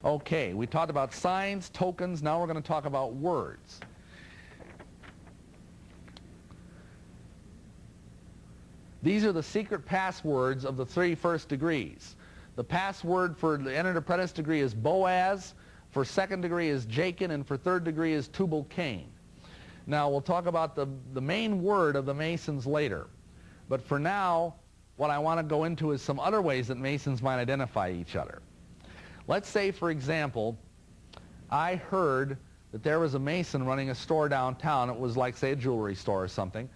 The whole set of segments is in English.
Okay, we talked about signs, tokens, now we're going to talk about words. These are the secret passwords of the 3 first degrees. The password for the entered apprentice degree is Boaz, for 2nd degree is Jachin, and for 3rd degree is Tubal-Cain. Now we'll talk about the main word of the Masons later. But for now, what I want to go into is some other ways that Masons might identify each other. Let's say, for example, I heard that there was a Mason running a store downtown. It was like, say, a jewelry store or something,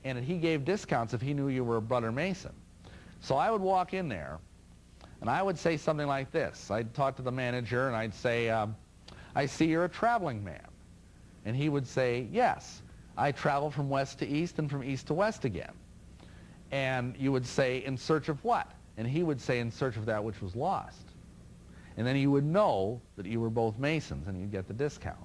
and he gave discounts if he knew you were a brother Mason. So I would walk in there, and I would say something like this. I'd talk to the manager, and I'd say, I see you're a traveling man. And he would say, yes, I travel from west to east and from east to west again. And you would say, in search of what? And he would say, in search of that which was lost. And then you would know that you were both Masons, and you'd get the discount.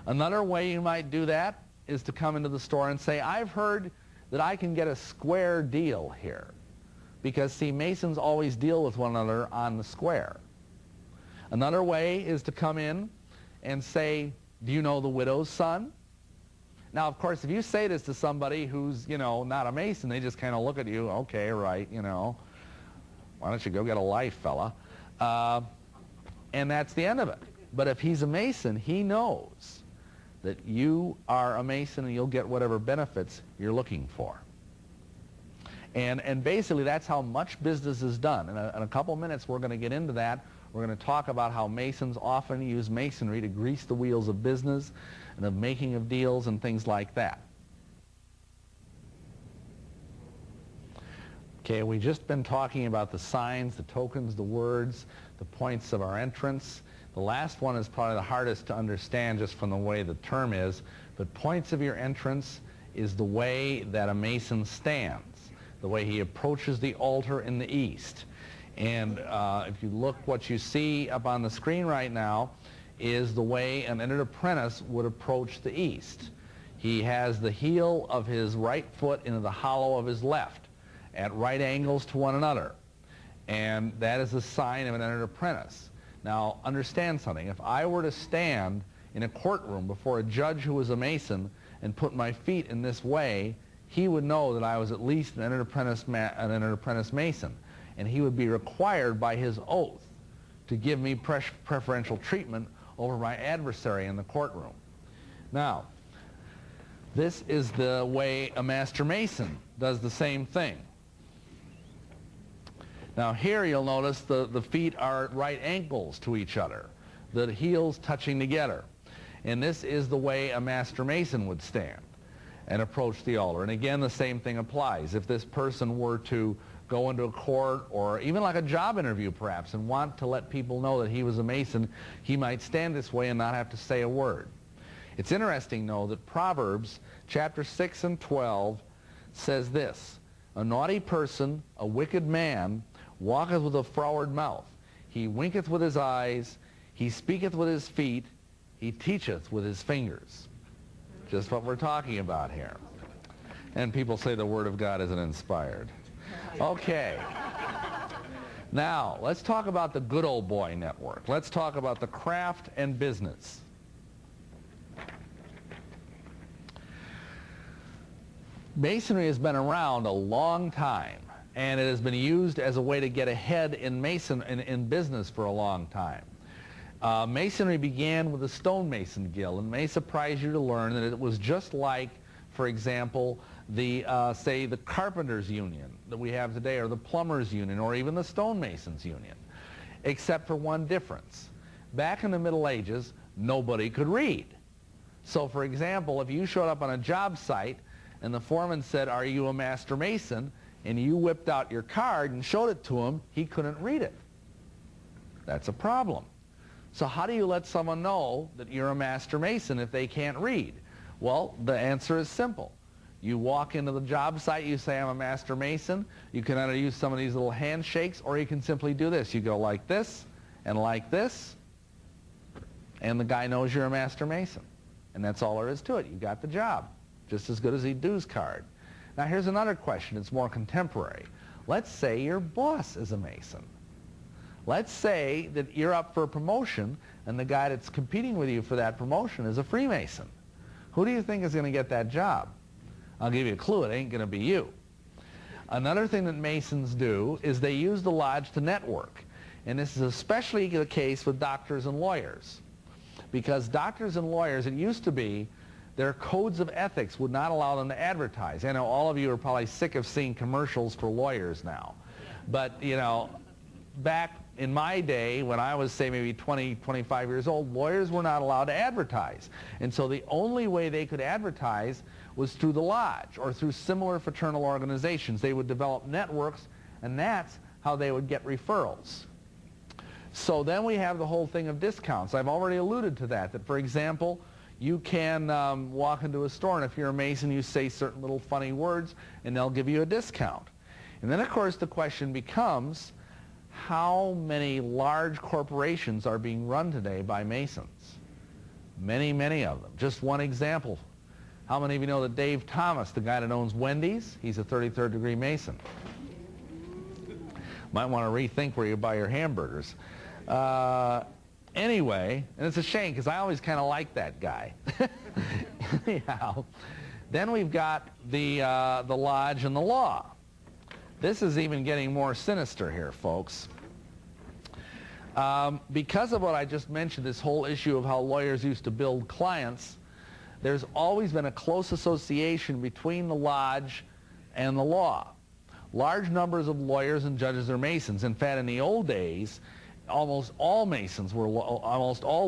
Another way you might do that is to come into the store and say, I've heard that I can get a square deal here. Because, see, Masons always deal with one another on the square. Another way is to come in and say, do you know the widow's son? Now, of course, if you say this to somebody who's, not a Mason, they just kind of look at you, okay, right, why don't you go get a life, fella? And that's the end of it. But if he's a Mason, he knows that you are a Mason and you'll get whatever benefits you're looking for. And basically that's how much business is done. In a couple minutes we're going to get into that. We're going to talk about how Masons often use Masonry to grease the wheels of business and the making of deals and things like that. Okay, we've just been talking about the signs, the tokens, the words, the points of our entrance. The last one is probably the hardest to understand just from the way the term is, but points of your entrance is the way that a Mason stands, the way he approaches the altar in the east. And if you look, what you see up on the screen right now is the way an entered apprentice would approach the east. He has the heel of his right foot into the hollow of his left, at right angles to one another. And that is a sign of an entered apprentice. Now, understand something. If I were to stand in a courtroom before a judge who was a Mason and put my feet in this way, he would know that I was at least an entered apprentice Mason. And he would be required by his oath to give me preferential treatment over my adversary in the courtroom. Now, this is the way a Master Mason does the same thing. Now here you'll notice the feet are at right angles to each other, the heels touching together. And this is the way a Master Mason would stand and approach the altar. And again, the same thing applies. If this person were to go into a court or even like a job interview perhaps and want to let people know that he was a Mason, he might stand this way and not have to say a word. It's interesting, though, that Proverbs chapter 6 and 12 says this, a naughty person, a wicked man, walketh with a froward mouth. He winketh with his eyes, he speaketh with his feet, he teacheth with his fingers. Just what we're talking about here. And people say the Word of God isn't inspired. Okay. Now, let's talk about the good old boy network. Let's talk about the craft and business. Masonry has been around a long time, and it has been used as a way to get ahead in business for a long time. Masonry began with the stonemason guild, and it may surprise you to learn that it was just like, for example, say the carpenters union that we have today, or the plumbers union, or even the stonemasons union, except for one difference. Back in the Middle Ages, nobody could read. So, for example, if you showed up on a job site and the foreman said, are you a Master Mason? And you whipped out your card and showed it to him, he couldn't read it. That's a problem. So how do you let someone know that you're a Master Mason if they can't read? Well, the answer is simple. You walk into the job site, you say, I'm a Master Mason. You can either use some of these little handshakes, or you can simply do this. You go like this, and the guy knows you're a Master Mason. And that's all there is to it. You got the job. Just as good as a dues card. Now here's another question. It's more contemporary. Let's say your boss is a Mason. Let's say that you're up for a promotion and the guy that's competing with you for that promotion is a Freemason. Who do you think is going to get that job? I'll give you a clue, it ain't going to be you. Another thing that Masons do is they use the lodge to network. And this is especially the case with doctors and lawyers. Because doctors and lawyers, it used to be, their codes of ethics would not allow them to advertise. I know all of you are probably sick of seeing commercials for lawyers now. But, you know, back in my day, when I was, say, maybe 20, 25 years old, lawyers were not allowed to advertise. And so the only way they could advertise was through the lodge or through similar fraternal organizations. They would develop networks, and that's how they would get referrals. So then we have the whole thing of discounts. I've already alluded to that, that for example, you can walk into a store, and if you're a Mason, you say certain little funny words, and they'll give you a discount. And then, of course, the question becomes, how many large corporations are being run today by Masons? Many, many of them. Just one example. How many of you know that Dave Thomas, the guy that owns Wendy's, he's a 33rd degree Mason? Might want to rethink where you buy your hamburgers. Anyway, and it's a shame because I always kind of like that guy. Anyhow, then we've got the lodge and the law. This is even getting more sinister here, folks. Because of what I just mentioned, this whole issue of how lawyers used to build clients, there's always been a close association between the lodge and the law. Large numbers of lawyers and judges are Masons. In fact, in the old days, almost all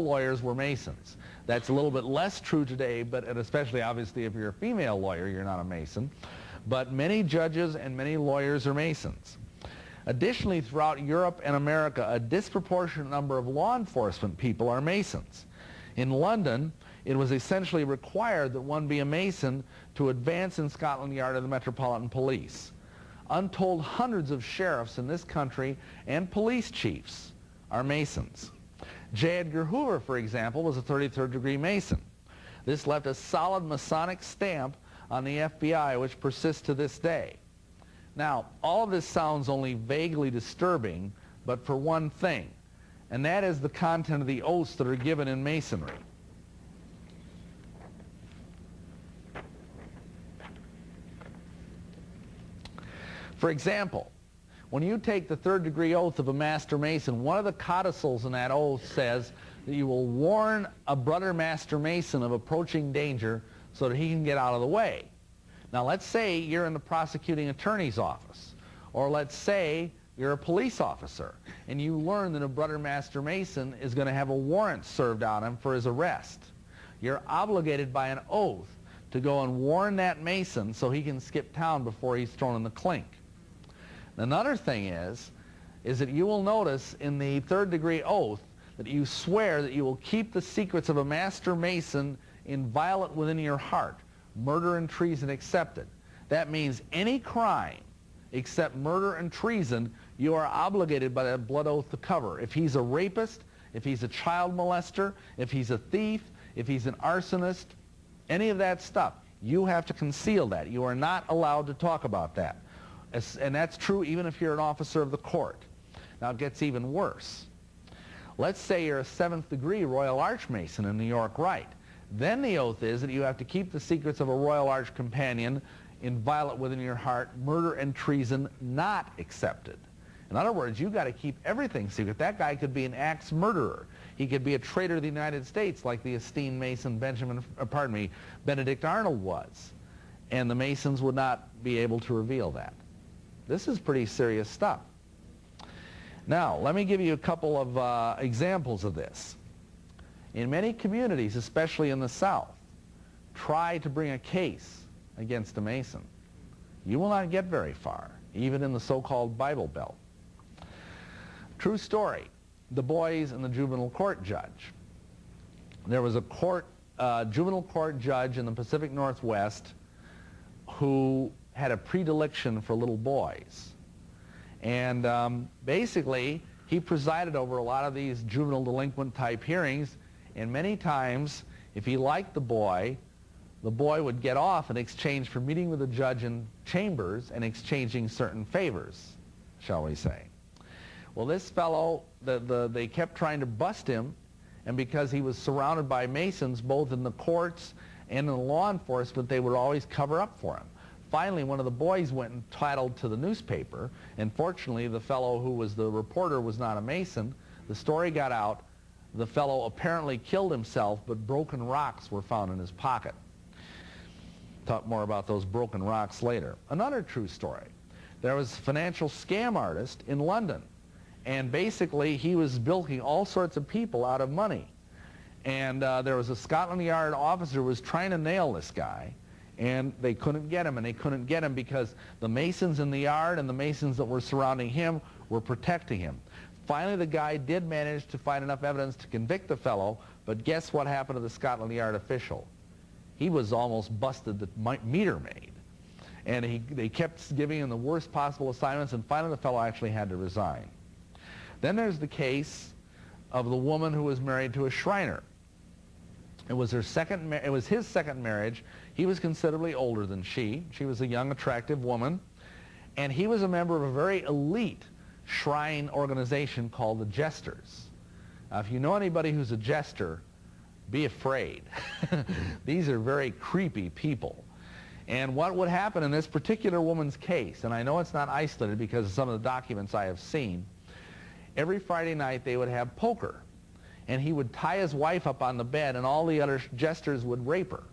lawyers were Masons. That's a little bit less true today, but and especially obviously if you're a female lawyer, you're not a Mason. But many judges and many lawyers are Masons. Additionally, throughout Europe and America, a disproportionate number of law enforcement people are Masons. In London, it was essentially required that one be a Mason to advance in Scotland Yard or the Metropolitan Police. Untold hundreds of sheriffs in this country and police chiefs are Masons. J. Edgar Hoover, for example, was a 33rd degree Mason. This left a solid Masonic stamp on the FBI, which persists to this day. Now, all of this sounds only vaguely disturbing, but for one thing, and that is the content of the oaths that are given in Masonry. For example, when you take the 3rd degree oath of a Master Mason, one of the codicils in that oath says that you will warn a brother Master Mason of approaching danger so that he can get out of the way. Now let's say you're in the prosecuting attorney's office, or let's say you're a police officer, and you learn that a brother Master Mason is going to have a warrant served on him for his arrest. You're obligated by an oath to go and warn that Mason so he can skip town before he's thrown in the clink. Another thing is that you will notice in the 3rd degree oath that you swear that you will keep the secrets of a Master Mason inviolate within your heart, murder and treason excepted. That means any crime except murder and treason, you are obligated by that blood oath to cover. If he's a rapist, if he's a child molester, if he's a thief, if he's an arsonist, any of that stuff, you have to conceal that. You are not allowed to talk about that. And that's true even if you're an officer of the court. Now it gets even worse. Let's say you're a 7th degree Royal Arch Mason in New York Rite. Then the oath is that you have to keep the secrets of a Royal Arch companion inviolate within your heart, murder and treason not accepted. In other words, you've got to keep everything secret. That guy could be an axe murderer. He could be a traitor to the United States like the esteemed Mason Benedict Arnold was. And the Masons would not be able to reveal that. This is pretty serious stuff. Now, let me give you a couple of examples of this. In many communities, especially in the South, try to bring a case against a Mason. You will not get very far, even in the so-called Bible Belt. True story, the boys and the juvenile court judge. There was a juvenile court judge in the Pacific Northwest who had a predilection for little boys. And basically, he presided over a lot of these juvenile delinquent type hearings, and many times, if he liked the boy would get off in exchange for meeting with the judge in chambers and exchanging certain favors, shall we say. Well, this fellow, they kept trying to bust him, and because he was surrounded by Masons, both in the courts and in the law enforcement, they would always cover up for him. Finally, one of the boys went and tattled to the newspaper, and fortunately, the fellow who was the reporter was not a Mason. The story got out. The fellow apparently killed himself, but broken rocks were found in his pocket. Talk more about those broken rocks later. Another true story. There was a financial scam artist in London, and basically he was bilking all sorts of people out of money. And there was a Scotland Yard officer who was trying to nail this guy, and they couldn't get him, and they couldn't get him because the Masons in the yard and the Masons that were surrounding him were protecting him. Finally, the guy did manage to find enough evidence to convict the fellow, but guess what happened to the Scotland Yard official? He was almost busted the meter maid. And they kept giving him the worst possible assignments, and finally the fellow actually had to resign. Then there's the case of the woman who was married to a Shriner. It was his second marriage. He was considerably older than she. She was a young, attractive woman. And he was a member of a very elite shrine organization called the Jesters. Now, if you know anybody who's a jester, be afraid. These are very creepy people. And what would happen in this particular woman's case, and I know it's not isolated because of some of the documents I have seen, every Friday night they would have poker. And he would tie his wife up on the bed, and all the other jesters would rape her.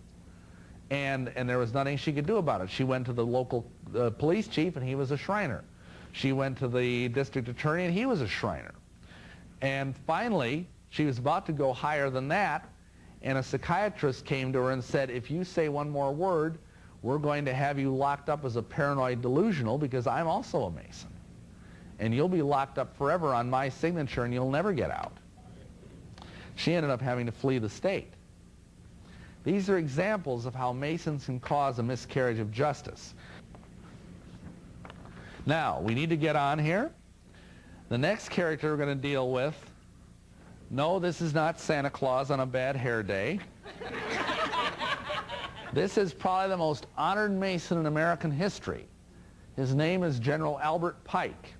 And there was nothing she could do about it. She went to the local police chief, and he was a Shriner. She went to the district attorney, and he was a Shriner. And finally, she was about to go higher than that, and a psychiatrist came to her and said, if you say one more word, we're going to have you locked up as a paranoid delusional because I'm also a Mason. And you'll be locked up forever on my signature, and you'll never get out. She ended up having to flee the state. These are examples of how Masons can cause a miscarriage of justice. Now, we need to get on here. The next character we're going to deal with, no, this is not Santa Claus on a bad hair day. This is probably the most honored Mason in American history. His name is General Albert Pike.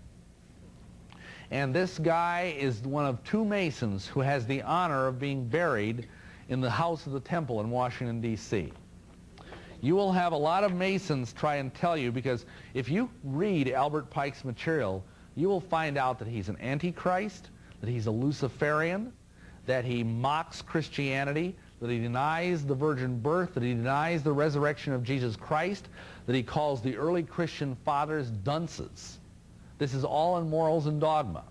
And this guy is one of two Masons who has the honor of being buried in the House of the Temple in Washington, D.C. You will have a lot of Masons try and tell you, because if you read Albert Pike's material, you will find out that he's an antichrist, that he's a Luciferian, that he mocks Christianity, that he denies the virgin birth, that he denies the resurrection of Jesus Christ, that he calls the early Christian fathers dunces. This is all in Morals and Dogma,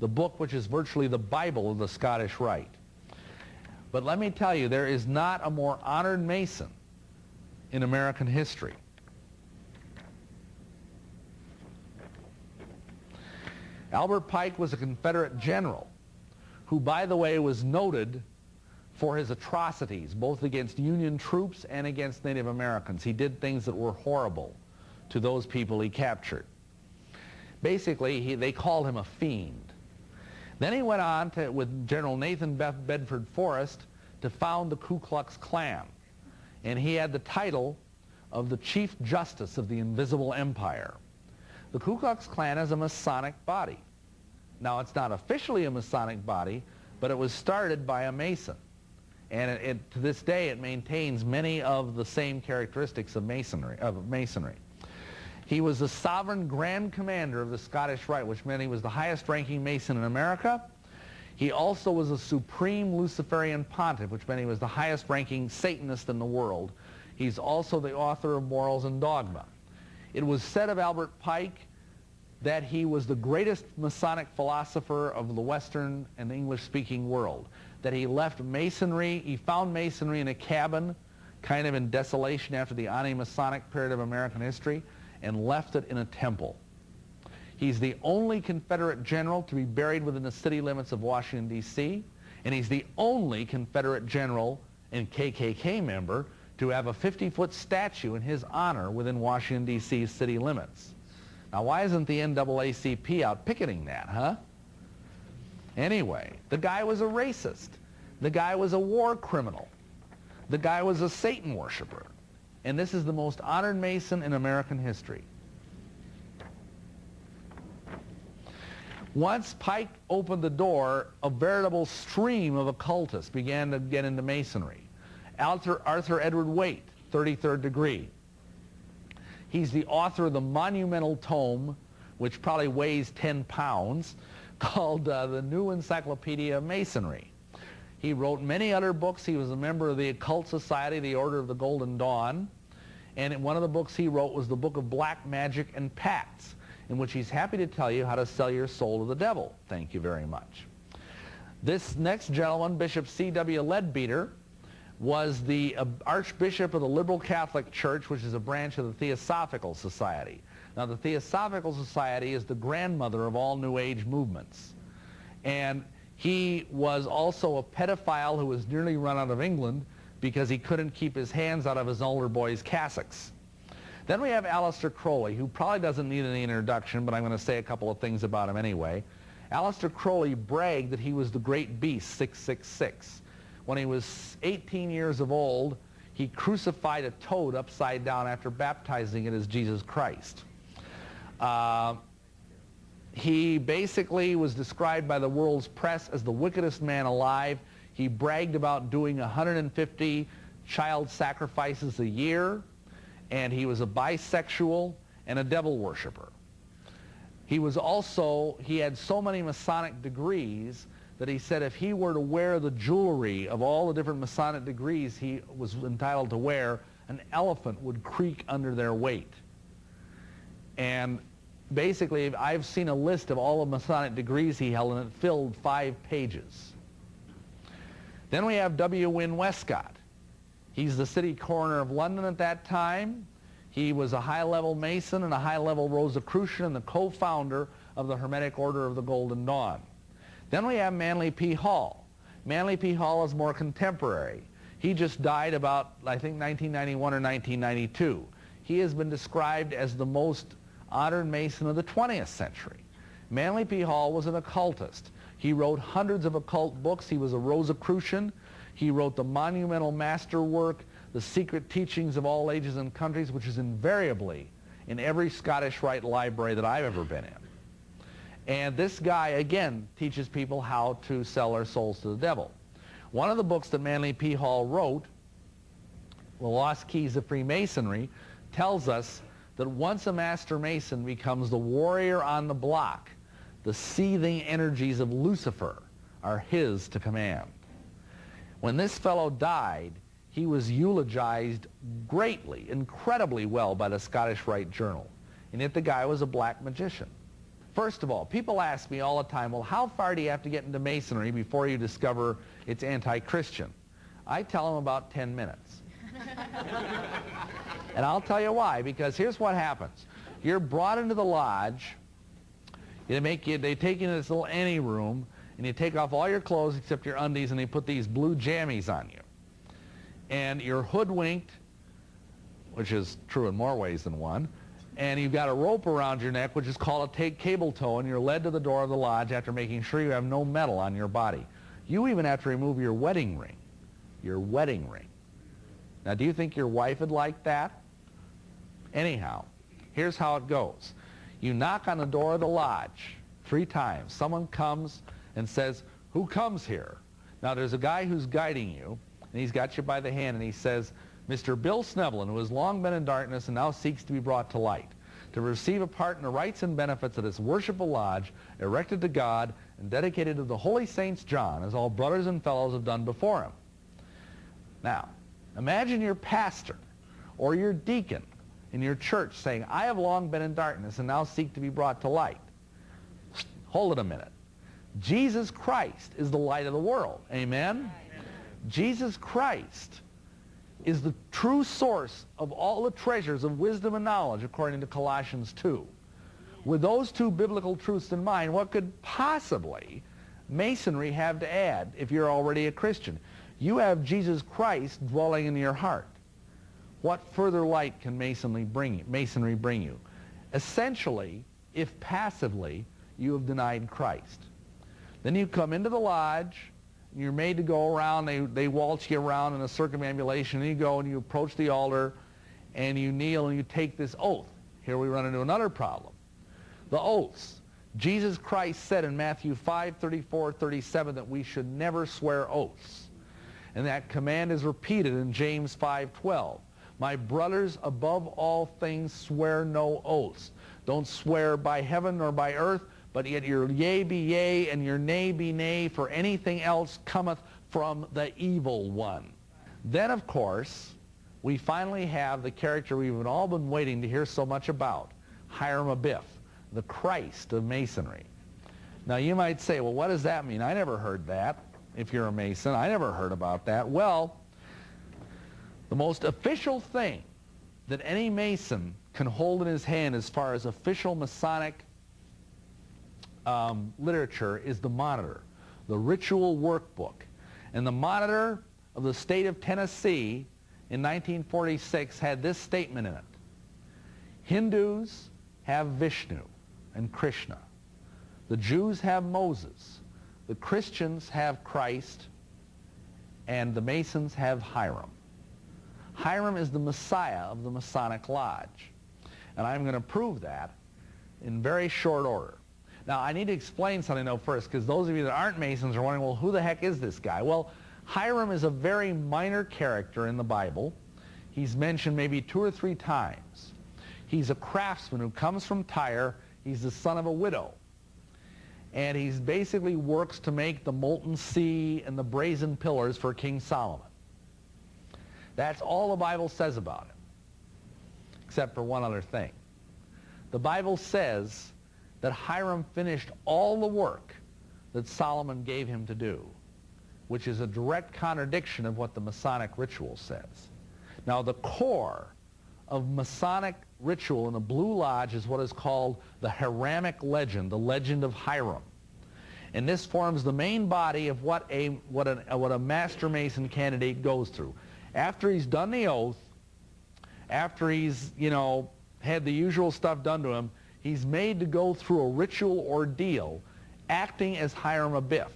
the book which is virtually the Bible of the Scottish Rite. But let me tell you, there is not a more honored Mason in American history. Albert Pike was a Confederate general who, by the way, was noted for his atrocities, both against Union troops and against Native Americans. He did things that were horrible to those people he captured. Basically, they called him a fiend. Then he went on to, with General Nathan Bedford Forrest, to found the Ku Klux Klan. And he had the title of the Chief Justice of the Invisible Empire. The Ku Klux Klan is a Masonic body. Now, it's not officially a Masonic body, but it was started by a Mason. And to this day, it maintains many of the same characteristics of Masonry. He was the sovereign Grand Commander of the Scottish Rite, which meant he was the highest-ranking Mason in America. He also was a supreme Luciferian pontiff, which meant he was the highest-ranking Satanist in the world. He's also the author of Morals and Dogma. It was said of Albert Pike that he was the greatest Masonic philosopher of the Western and English-speaking world, that he left Masonry, he found Masonry in a cabin, kind of in desolation after the Ani-Masonic period of American history, and left it in a temple. He's the only Confederate general to be buried within the city limits of Washington, D.C., and he's the only Confederate general and KKK member to have a 50-foot statue in his honor within Washington, D.C.'s city limits. Now, why isn't the NAACP out picketing that, huh? Anyway, the guy was a racist. The guy was a war criminal. The guy was a Satan worshiper. And this is the most honored Mason in American history. Once Pike opened the door, a veritable stream of occultists began to get into Masonry. Arthur Edward Waite, 33rd degree. He's the author of the monumental tome, which probably weighs 10 pounds, called the New Encyclopedia of Masonry. He wrote many other books. He was a member of the Occult Society, the Order of the Golden Dawn. And one of the books he wrote was the Book of Black Magic and Pacts, in which he's happy to tell you how to sell your soul to the devil. Thank you very much. This next gentleman, Bishop C.W. Leadbeater, was the Archbishop of the Liberal Catholic Church, which is a branch of the Theosophical Society. Now, the Theosophical Society is the grandmother of all New Age movements. And he was also a pedophile who was nearly run out of England because he couldn't keep his hands out of his older boys' cassocks. Then we have Aleister Crowley, who probably doesn't need any introduction, but I'm going to say a couple of things about him anyway. Aleister Crowley bragged that he was the great beast, 666. When he was 18 years of old, he crucified a toad upside down after baptizing it as Jesus Christ. He basically was described by the world's press as the wickedest man alive. He bragged about doing 150 child sacrifices a year, and he was a bisexual and a devil worshiper. He had so many Masonic degrees that he said if he were to wear the jewelry of all the different Masonic degrees he was entitled to wear, an elephant would creak under their weight. And basically, I've seen a list of all the Masonic degrees he held, and it filled 5 pages. Then we have W. Wynne Westcott. He's the city coroner of London at that time. He was a high-level Mason and a high-level Rosicrucian and the co-founder of the Hermetic Order of the Golden Dawn. Then we have Manly P. Hall. Manly P. Hall is more contemporary. He just died about, I think, 1991 or 1992. He has been described as the most honored Mason of the 20th century. Manly P. Hall was an occultist. He wrote hundreds of occult books. He was a Rosicrucian. He wrote the monumental masterwork, The Secret Teachings of All Ages and Countries, which is invariably in every Scottish Rite library that I've ever been in. And this guy, again, teaches people how to sell their souls to the devil. One of the books that Manly P. Hall wrote, The Lost Keys of Freemasonry, tells us that once a Master Mason becomes the warrior on the block, the seething energies of Lucifer are his to command. When this fellow died, he was eulogized greatly, incredibly well by the Scottish Rite Journal. And yet the guy was a black magician. First of all, people ask me all the time, well, how far do you have to get into Masonry before you discover it's anti-Christian? I tell them about 10 minutes. And I'll tell you why, because here's what happens. You're brought into the lodge, they take you into this little ante room, and you take off all your clothes except your undies, and they put these blue jammies on you. And you're hoodwinked, which is true in more ways than one, and you've got a rope around your neck, which is called a cable tow, and you're led to the door of the lodge after making sure you have no metal on your body. You even have to remove your wedding ring. Your wedding ring. Now, do you think your wife would like that? Anyhow, here's how it goes. You knock on the door of the lodge 3 times. Someone comes and says, "Who comes here?" Now, there's a guy who's guiding you, and he's got you by the hand, and he says, "Mr. Bill Schnoebelen, who has long been in darkness and now seeks to be brought to light, to receive a part in the rights and benefits of this worshipful lodge, erected to God and dedicated to the holy saints John, as all brothers and fellows have done before him." Now, imagine your pastor or your deacon in your church saying, "I have long been in darkness and now seek to be brought to light." Hold it a minute. Jesus Christ is the light of the world. Amen? Amen. Jesus Christ is the true source of all the treasures of wisdom and knowledge, according to Colossians 2. With those 2 biblical truths in mind, what could possibly Masonry have to add if you're already a Christian? You have Jesus Christ dwelling in your heart. What further light can Masonry bring you? Essentially, if passively, you have denied Christ. Then you come into the lodge, and you're made to go around, they waltz you around in a circumambulation, and you go and you approach the altar, and you kneel and you take this oath. Here we run into another problem. The oaths. Jesus Christ said in Matthew 5:34-37 that we should never swear oaths. And that command is repeated in James 5:12. My brothers, above all things, swear no oaths. Don't swear by heaven nor by earth, but yet your yea be yea and your nay be nay, for anything else cometh from the evil one. Then, of course, we finally have the character we've all been waiting to hear so much about, Hiram Abiff, the Christ of Masonry. Now, you might say, well, what does that mean? I never heard that. If you're a Mason, I never heard about that. Well, the most official thing that any Mason can hold in his hand as far as official Masonic literature is the Monitor, the ritual workbook. And the Monitor of the state of Tennessee in 1946 had this statement in it. Hindus have Vishnu and Krishna. The Jews have Moses. The Christians have Christ. And the Masons have Hiram. Hiram is the Messiah of the Masonic Lodge. And I'm going to prove that in very short order. Now, I need to explain something, though, first, because those of you that aren't Masons are wondering, well, who the heck is this guy? Well, Hiram is a very minor character in the Bible. He's mentioned maybe 2 or 3 times. He's a craftsman who comes from Tyre. He's the son of a widow. And he basically works to make the molten sea and the brazen pillars for King Solomon. That's all the Bible says about him, except for one other thing. The Bible says that Hiram finished all the work that Solomon gave him to do, which is a direct contradiction of what the Masonic ritual says. Now, the core of Masonic ritual in the Blue Lodge is what is called the Hiramic legend, the legend of Hiram. And this forms the main body of what a Master Mason candidate goes through. After he's done the oath, after he's, had the usual stuff done to him, he's made to go through a ritual ordeal acting as Hiram Abiff.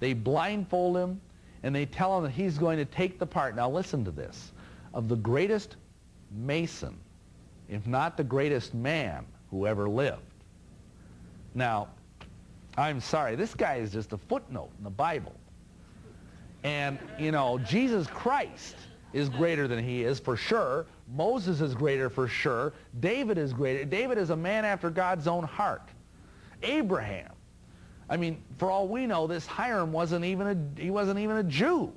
They blindfold him and they tell him that he's going to take the part, now listen to this, of the greatest Mason, if not the greatest man who ever lived. Now, I'm sorry, this guy is just a footnote in the Bible. And, Jesus Christ is greater than he is, for sure. Moses is greater, for sure. David is greater. David is a man after God's own heart. Abraham. I mean, for all we know, this Hiram wasn't even a Jew.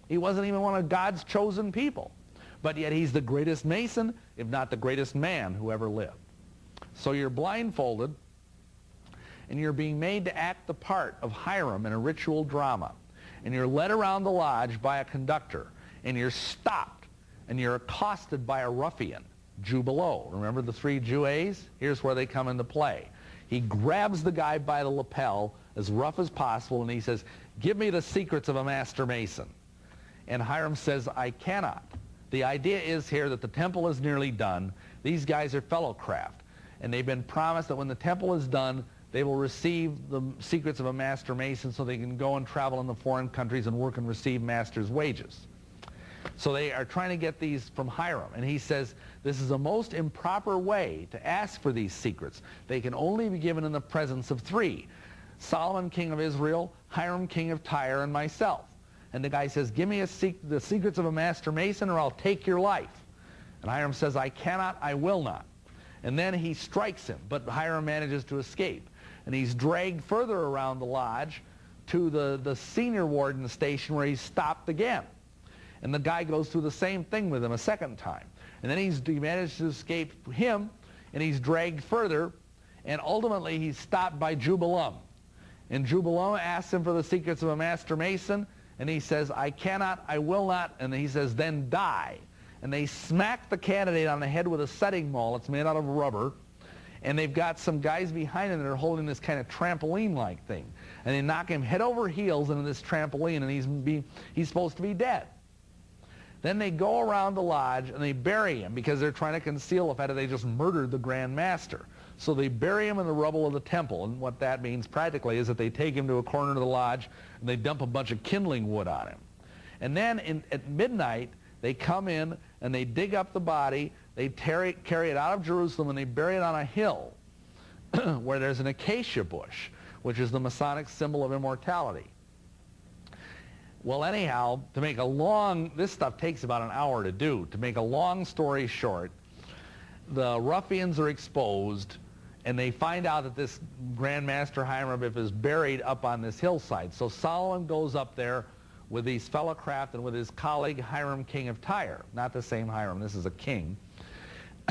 He wasn't even one of God's chosen people. But yet he's the greatest Mason, if not the greatest man who ever lived. So you're blindfolded, and you're being made to act the part of Hiram in a ritual drama. And you're led around the lodge by a conductor, and you're stopped, and you're accosted by a ruffian, Jew below. Remember the 3 Jew A's? Here's where they come into play. He grabs the guy by the lapel, as rough as possible, and he says, give me the secrets of a Master Mason. And Hiram says, I cannot. The idea is here that the temple is nearly done. These guys are fellow craft, and they've been promised that when the temple is done, they will receive the secrets of a Master Mason so they can go and travel in the foreign countries and work and receive master's wages. So they are trying to get these from Hiram. And he says, this is a most improper way to ask for these secrets. They can only be given in the presence of 3. Solomon, king of Israel, Hiram, king of Tyre, and myself. And the guy says, give me the secrets of a Master Mason or I'll take your life. And Hiram says, I cannot, I will not. And then he strikes him, but Hiram manages to escape. And he's dragged further around the lodge to the senior warden station where he's stopped again. And the guy goes through the same thing with him a second time. And then he manages to escape him, and he's dragged further, and ultimately he's stopped by Schnoebelen. And Schnoebelen asks him for the secrets of a Master Mason, and he says, I cannot, I will not, and he says, then die. And they smack the candidate on the head with a setting maul. It's made out of rubber. And they've got some guys behind him that are holding this kind of trampoline-like thing. And they knock him head over heels into this trampoline, and he's supposed to be dead. Then they go around the lodge and they bury him because they're trying to conceal the fact that they just murdered the Grand Master. So they bury him in the rubble of the temple, and what that means practically is that they take him to a corner of the lodge and they dump a bunch of kindling wood on him. And then at midnight, they come in and they dig up the body, they carry it out of Jerusalem, and they bury it on a hill where there's an acacia bush, which is the Masonic symbol of immortality. Well, anyhow, to make a long, this stuff takes about an hour to do. To make a long story short, the ruffians are exposed, and they find out that this Grand Master Hiram Abiff is buried up on this hillside. So Solomon goes up there with these fellow craft and with his colleague Hiram, king of Tyre. Not the same Hiram, this is a king.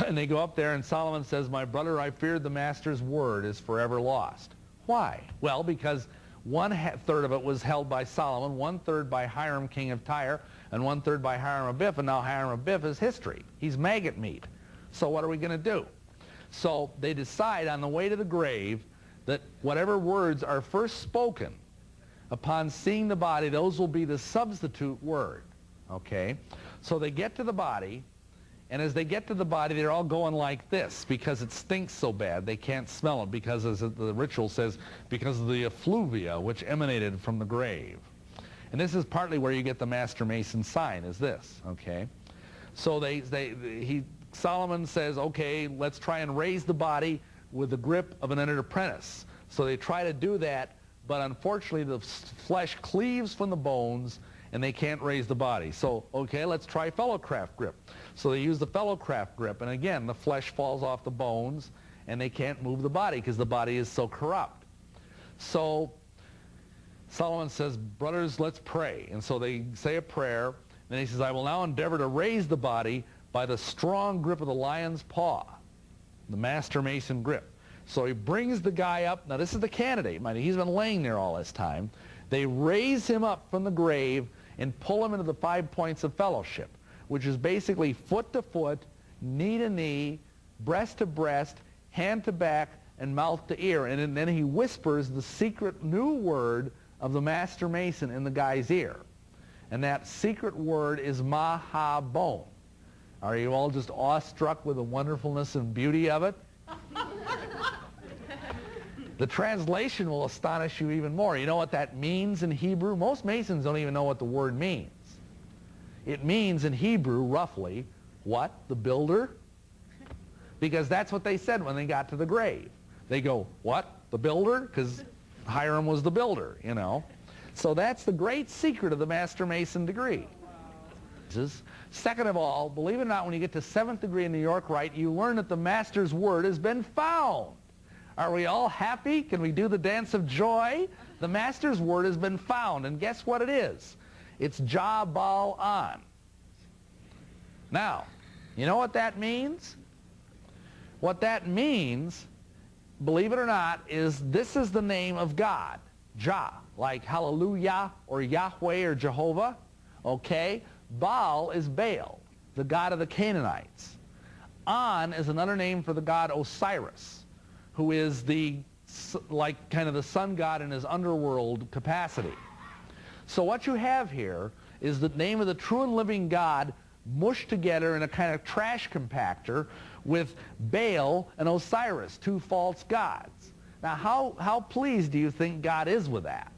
And they go up there, and Solomon says, "My brother, I feared the master's word is forever lost." Why? Well, because 1/3 of it was held by Solomon, 1/3 by Hiram, king of Tyre, and 1/3 by Hiram Abiff, and now Hiram Abiff is history. He's maggot meat. So what are we going to do? So they decide on the way to the grave that whatever words are first spoken upon seeing the body, those will be the substitute word. Okay? So they get to the body, and as they get to the body, they're all going like this because it stinks so bad they can't smell it, because, as the ritual says, because of the effluvia which emanated from the grave. And this is partly where you get the Master Mason sign, is this. Okay? So Solomon says, okay, let's try and raise the body with the grip of an entered apprentice. So they try to do that, but unfortunately the flesh cleaves from the bones and they can't raise the body. So, okay, let's try fellowcraft grip. So they use the fellowcraft grip, and again, the flesh falls off the bones and they can't move the body because the body is so corrupt. So Solomon says, brothers, let's pray. And so they say a prayer, and he says, I will now endeavor to raise the body by the strong grip of the lion's paw, the Master Mason grip. So he brings the guy up. Now this is the candidate, mind you, he's been laying there all this time. They raise him up from the grave and pull him into the 5 points of fellowship, which is basically foot to foot, knee to knee, breast to breast, hand to back, and mouth to ear. And then he whispers the secret new word of the Master Mason in the guy's ear. And that secret word is Mahabon. Are you all just awestruck with the wonderfulness and beauty of it? The translation will astonish you even more. You know what that means in Hebrew? Most Masons don't even know what the word means. It means in Hebrew, roughly, what? The builder? Because that's what they said when they got to the grave. They go, what? The builder? Because Hiram was the builder, you know. So that's the great secret of the Master Mason degree. Second of all, believe it or not, when you get to 7th degree in New York Rite, you learn that the Master's word has been found. Are we all happy? Can we do the dance of joy? The Master's word has been found, and guess what it is? It's Jabal-an. Now, you know what that means? What that means, believe it or not, is this is the name of God. Jah, like hallelujah or Yahweh or Jehovah. Okay? Baal is Baal, the god of the Canaanites. An is another name for the god Osiris, who is the, like, kind of the sun god in his underworld capacity. So what you have here is the name of the true and living God mushed together in a kind of trash compactor with Baal and Osiris, two false gods. Now, how pleased do you think God is with that?